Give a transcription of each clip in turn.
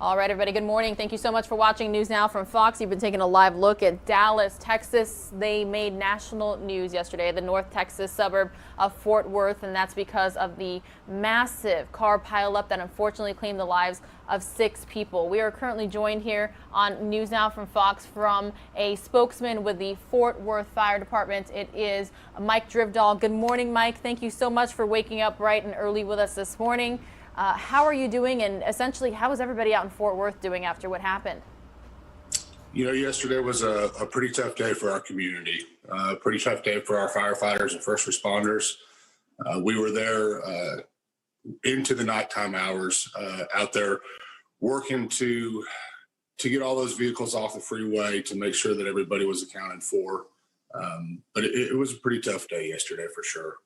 All right, everybody, good morning. Thank you so much for watching News Now from Fox. You've been taking a live look at Dallas, Texas. They made national news yesterday, the North Texas suburb of Fort Worth, and that's because of the massive car pileup that unfortunately claimed the lives of 6 people. We are currently joined here on News Now from Fox from a spokesman with the Fort Worth Fire Department. It is Mike Drivdahl. Good morning, Mike. Thank you so much for waking up bright and early with us this morning. How are you doing, and essentially, how is everybody out in Fort Worth doing after what happened? You know, yesterday was a pretty tough day for our community, a pretty tough day for our firefighters and first responders. We were there into the nighttime hours, out there working to get all those vehicles off the freeway to make sure that everybody was accounted for. But it was a pretty tough day yesterday for sure.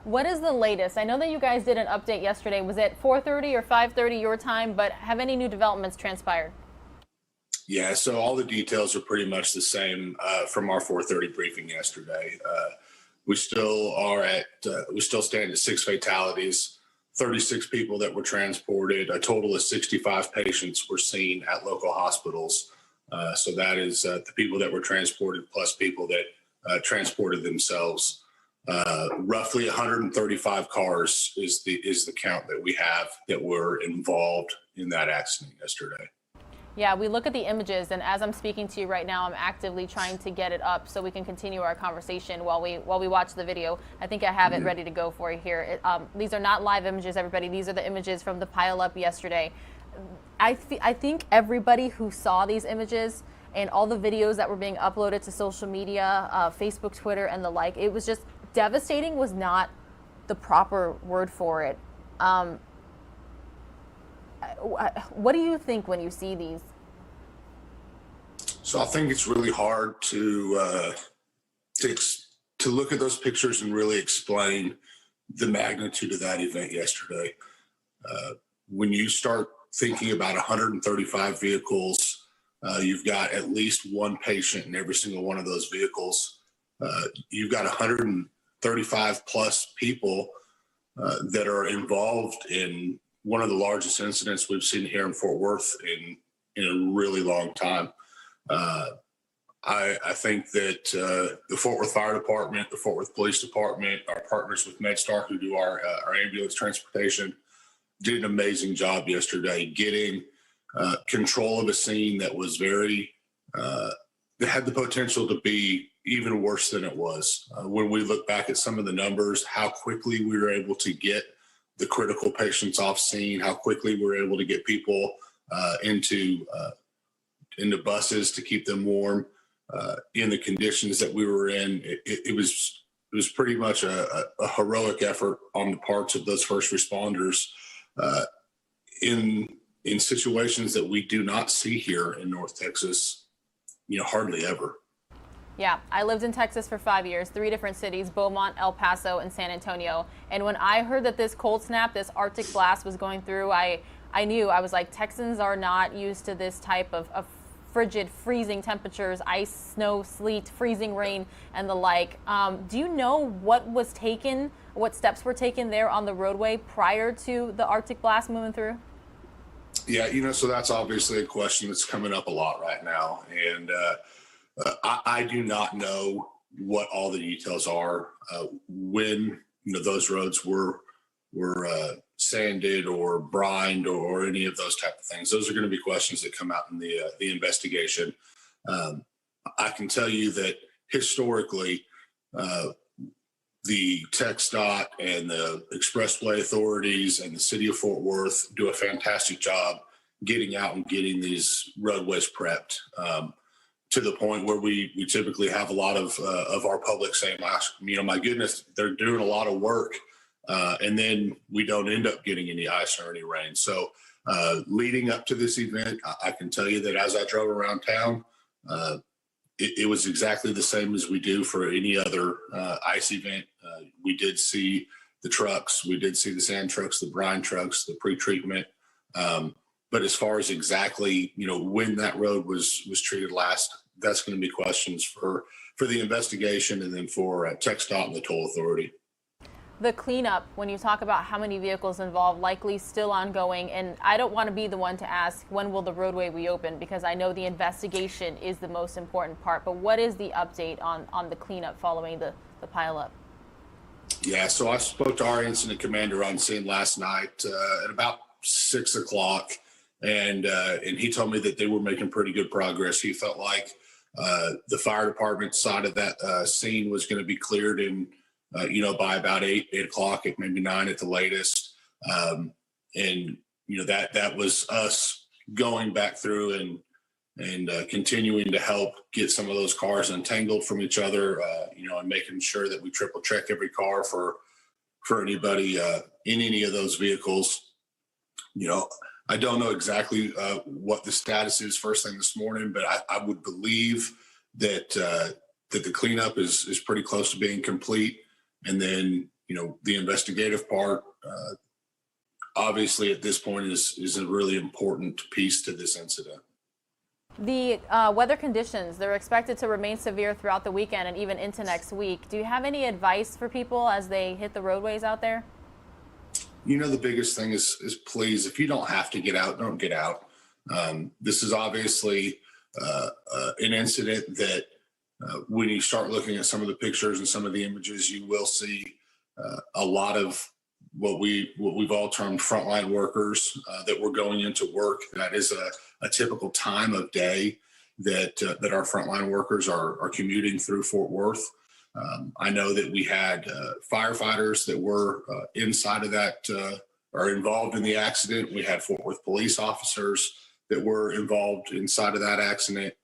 What is the latest? I know that you guys did an update yesterday. Was it 4:30 or 5:30 your time? But have any new developments transpired? Yeah, so all the details are pretty much the same from our 4:30 briefing yesterday. We still stand at 6 fatalities, 36 people that were transported. A total of 65 patients were seen at local hospitals. So that is the people that were transported plus people that transported themselves. Roughly 135 cars is the count that we have that were involved in that accident yesterday. Yeah, we look at the images, and as I'm speaking to you right now, I'm actively trying to get it up so we can continue our conversation while we watch the video. I think I have it ready to go for you here. These are not live images, everybody. These are the images from the pileup yesterday. I think everybody who saw these images and all the videos that were being uploaded to social media, Facebook, Twitter, and the like, it was just devastating was not the proper word for it. What do you think when you see these? So I think it's really hard to look at those pictures and really explain the magnitude of that event yesterday. When you start thinking about 135 vehicles, you've got at least one patient in every single one of those vehicles. You've got 135 plus people that are involved in one of the largest incidents we've seen here in Fort Worth in a really long time. I think that the Fort Worth Fire Department, the Fort Worth Police Department, our partners with MedStar who do our ambulance transportation, did an amazing job yesterday getting control of a scene that was that had the potential to be even worse than it was. When we look back at some of the numbers, how quickly we were able to get the critical patients off scene, how quickly we were able to get people into buses to keep them warm in the conditions that we were in. It was pretty much a heroic effort on the parts of those first responders in situations that we do not see here in North Texas, hardly ever. Yeah, I lived in Texas for 5 years, 3 different cities, Beaumont, El Paso, and San Antonio. And when I heard that this cold snap, this Arctic blast was going through, I knew, I was like, Texans are not used to this type of frigid, freezing temperatures, ice, snow, sleet, freezing rain, and the like. Do you know what steps were taken there on the roadway prior to the Arctic blast moving through? Yeah, so that's obviously a question that's coming up a lot right now. And I do not know what all the details are when those roads were sanded or brined or any of those type of things. Those are going to be questions that come out in the investigation. I can tell you that historically, the TxDOT and the Expressway authorities and the city of Fort Worth do a fantastic job getting out and getting these roadways prepped. To the point where we typically have a lot of our public saying, my goodness, they're doing a lot of work. And then we don't end up getting any ice or any rain. So leading up to this event, I can tell you that as I drove around town, it was exactly the same as we do for any other ice event. We did see the trucks. We did see the sand trucks, the brine trucks, the pre-treatment. But as far as exactly, when that road was treated last, that's going to be questions for the investigation and then for TxDOT and the toll authority. The cleanup, when you talk about how many vehicles involved, likely still ongoing, and I don't want to be the one to ask when will the roadway reopen, because I know the investigation is the most important part, but what is the update on the cleanup following the pileup? Yeah, so I spoke to our incident commander on scene last night at about 6 o'clock, and he told me that they were making pretty good progress. He felt like the fire department side of that scene was going to be cleared in by about 8 o'clock, maybe 9 at the latest. That was us going back through and continuing to help get some of those cars untangled from each other, and making sure that we triple check every car for anybody in any of those vehicles. I don't know exactly what the status is first thing this morning, but I would believe that the cleanup is pretty close to being complete. And then, the investigative part, obviously at this point is a really important piece to this incident. The weather conditions, they're expected to remain severe throughout the weekend and even into next week. Do you have any advice for people as they hit the roadways out there? The biggest thing is please, if you don't have to get out, don't get out. This is obviously an incident that when you start looking at some of the pictures and some of the images, you will see a lot of what we've all termed frontline workers that were going into work. That is a typical time of day that our frontline workers are commuting through Fort Worth. I know that we had firefighters that were inside of that or involved in the accident. We had Fort Worth police officers that were involved inside of that accident.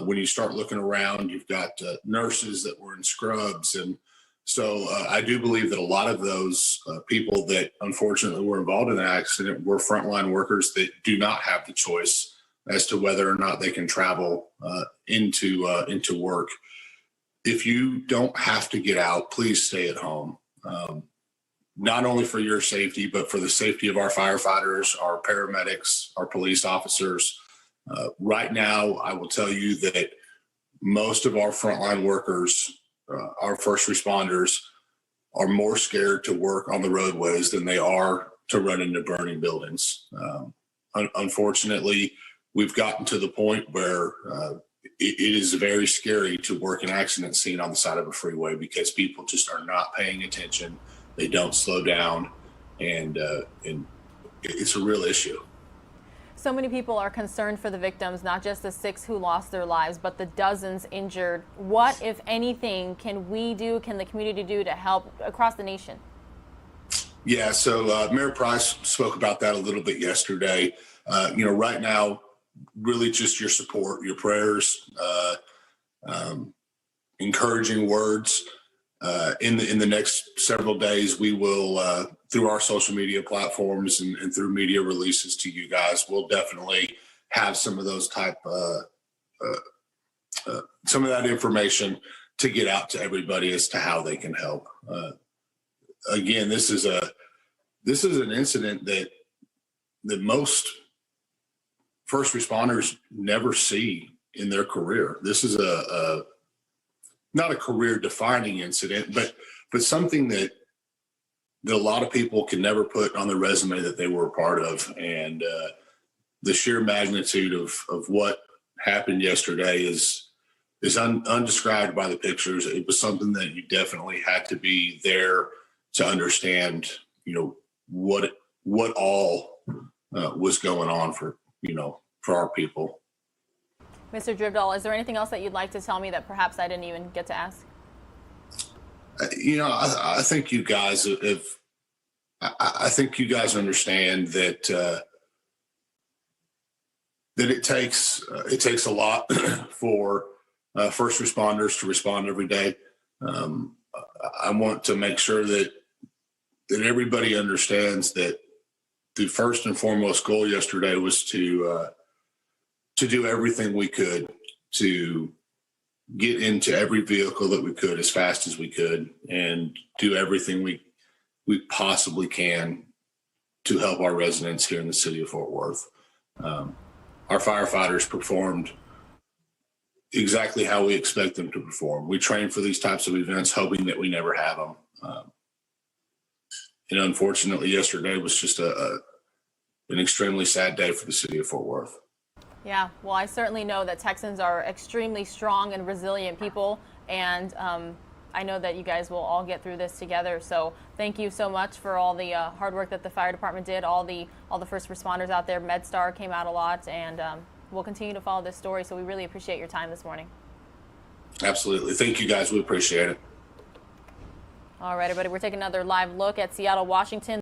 When you start looking around, you've got nurses that were in scrubs. And so I do believe that a lot of those people that unfortunately were involved in the accident were frontline workers that do not have the choice as to whether or not they can travel into work. If you don't have to get out, please stay at home. Not only for your safety, but for the safety of our firefighters, our paramedics, our police officers. Right now, I will tell you that most of our frontline workers, our first responders, are more scared to work on the roadways than they are to run into burning buildings. Unfortunately, we've gotten to the point where it is very scary to work an accident scene on the side of a freeway because people just are not paying attention. They don't slow down, and it's a real issue. So many people are concerned for the victims, not just the 6 who lost their lives, but the dozens injured. What, if anything, can the community do to help across the nation? Yeah, so Mayor Price spoke about that a little bit yesterday. Right now, really just your support, your prayers, encouraging words. In the next several days, we will, through our social media platforms and through media releases to you guys, we'll definitely have some of those some of that information to get out to everybody as to how they can help. Again, this is an incident that most first responders never see in their career. This is not a career-defining incident, but something that a lot of people can never put on the resume that they were a part of. And the sheer magnitude of what happened yesterday is undescribed by the pictures. It was something that you definitely had to be there to understand, what all was going on for our people. Mr. Drivdahl, is there anything else that you'd like to tell me that perhaps I didn't even get to ask? I think you guys I think you guys understand that it takes a lot for first responders to respond every day. I want to make sure that everybody understands that the first and foremost goal yesterday was to do everything we could to get into every vehicle that we could as fast as we could and do everything we possibly can to help our residents here in the city of Fort Worth. Our firefighters performed exactly how we expect them to perform. We train for these types of events hoping that we never have them. And unfortunately, yesterday was just an extremely sad day for the city of Fort Worth. Yeah, well, I certainly know that Texans are extremely strong and resilient people, and I know that you guys will all get through this together. So thank you so much for all the hard work that the fire department did, all the first responders out there. MedStar came out a lot, and we'll continue to follow this story. So we really appreciate your time this morning. Absolutely. Thank you, guys. We appreciate it. All right, everybody, we're taking another live look at Seattle, Washington.